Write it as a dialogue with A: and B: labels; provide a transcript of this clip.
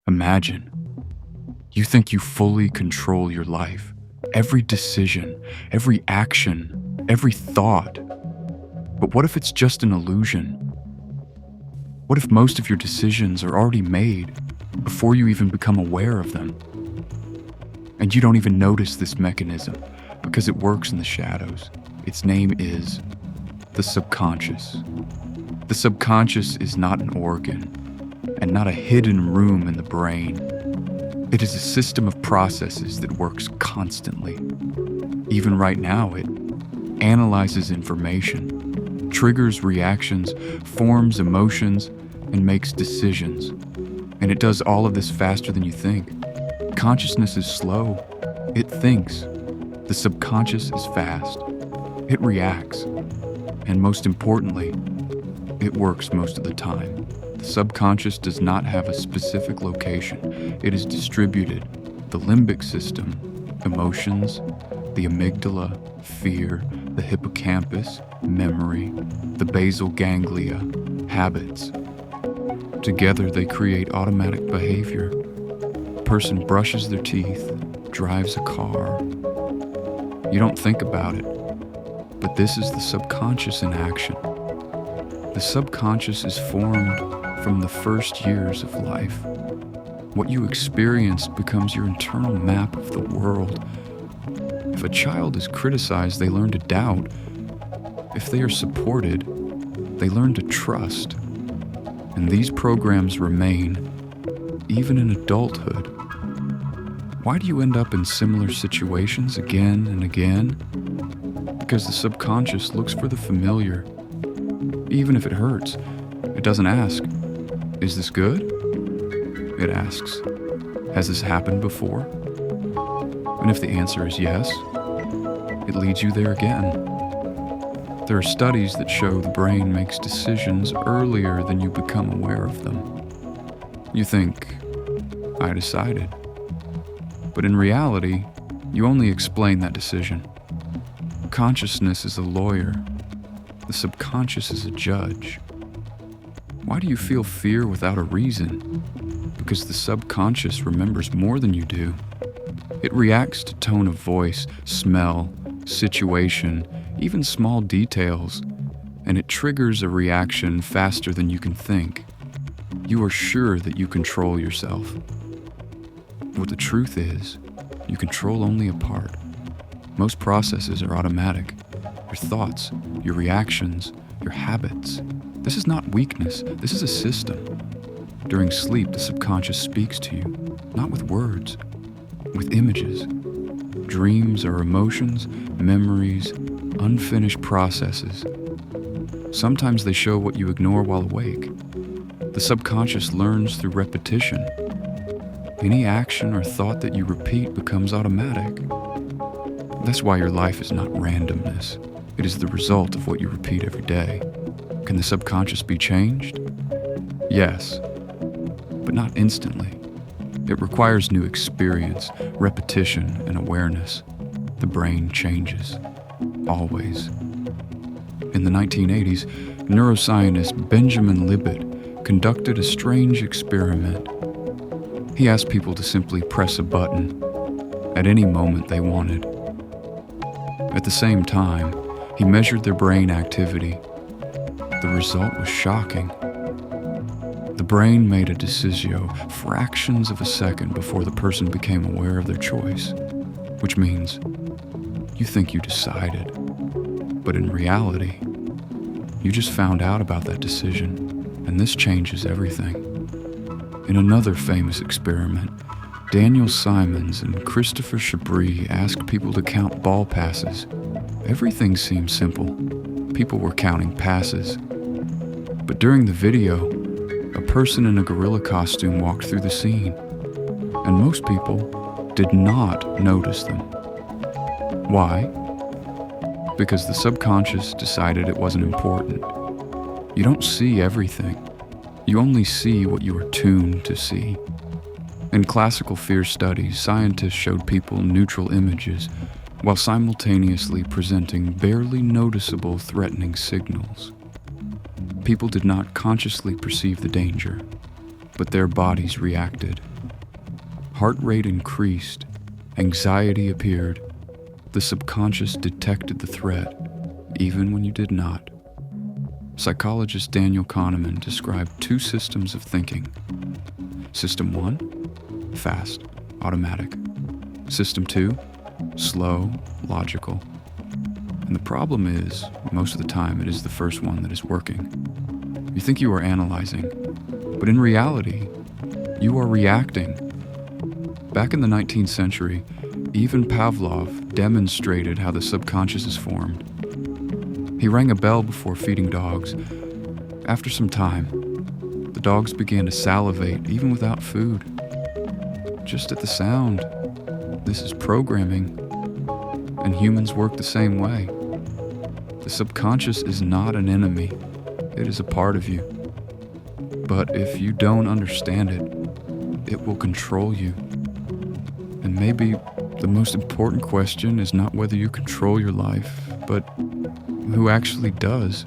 A: Imagine, you think you fully control your life, every decision, every action, every thought. But what if it's just an illusion? What if most of your decisions are already made before you even become aware of them? And you don't even notice this mechanism because it works in the shadows. Its name is the subconscious. The subconscious is not an organ and not a hidden room in the brain. It is a system of processes that works constantly. Even right now, it analyzes information, triggers reactions, forms emotions, and makes decisions. And it does all of this faster than you think. Consciousness is slow. It thinks. The subconscious is fast. It reacts. And most importantly, it works most of the time. The subconscious does not have a specific location. It is distributed. The limbic system, emotions, the amygdala, fear, the hippocampus, memory, the basal ganglia, habits. Together they create automatic behavior. A person brushes their teeth, drives a car. You don't think about it, but this is the subconscious in action. The subconscious is formed from the first years of life. What you experienced becomes your internal map of the world. If a child is criticized, they learn to doubt. If they are supported, they learn to trust. And these programs remain, even in adulthood. Why do you end up in similar situations again and again? Because the subconscious looks for the familiar. Even if it hurts, it doesn't ask, "Is this good?" It asks, "Has this happened before?" And if the answer is yes, it leads you there again. There are studies that show the brain makes decisions earlier than you become aware of them. You think, "I decided." But in reality, you only explain that decision. Consciousness is a lawyer. The subconscious is a judge. Why do you feel fear without a reason? Because the subconscious remembers more than you do. It reacts to tone of voice, smell, situation, even small details, and it triggers a reaction faster than you can think. You are sure that you control yourself. But the truth is, you control only a part. Most processes are automatic. Your thoughts, your reactions, your habits. This is not weakness, this is a system. During sleep, the subconscious speaks to you, not with words, with images. Dreams are emotions, memories, unfinished processes. Sometimes they show what you ignore while awake. The subconscious learns through repetition. Any action or thought that you repeat becomes automatic. That's why your life is not randomness. It is the result of what you repeat every day. Can the subconscious be changed? Yes, but not instantly. It requires new experience, repetition, and awareness. The brain changes. Always. In the 1980s, neuroscientist Benjamin Libet conducted a strange experiment. He asked people to simply press a button at any moment they wanted. At the same time, he measured their brain activity. The result was shocking. The brain made a decisio fractions of a second before the person became aware of their choice, which means you think you decided, but in reality, you just found out about that decision, and this changes everything. In another famous experiment, Daniel Simons and Christopher Chabris asked people to count ball passes. Everything seemed simple. People were counting passes. But during the video, a person in a gorilla costume walked through the scene, and most people did not notice them. Why? Because the subconscious decided it wasn't important. You don't see everything. You only see what you are tuned to see. In classical fear studies, scientists showed people neutral images while simultaneously presenting barely noticeable threatening signals. People did not consciously perceive the danger. but their bodies reacted. Heart rate increased, anxiety appeared. The subconscious detected the threat, even when you did not. Psychologist Daniel Kahneman described two systems of thinking. System 1, fast, automatic. System 2, slow, logical. And the problem is, most of the time, it is the first one that is working. You think you are analyzing, but in reality, you are reacting. Back in the 19th century, even Pavlov demonstrated how the subconscious is formed. He rang a bell before feeding dogs. After some time, the dogs began to salivate even without food. Just at the sound. This is programming, and humans work the same way. The subconscious is not an enemy. It is a part of you. But if you don't understand it, it will control you. And maybe the most important question is not whether you control your life, but who actually does.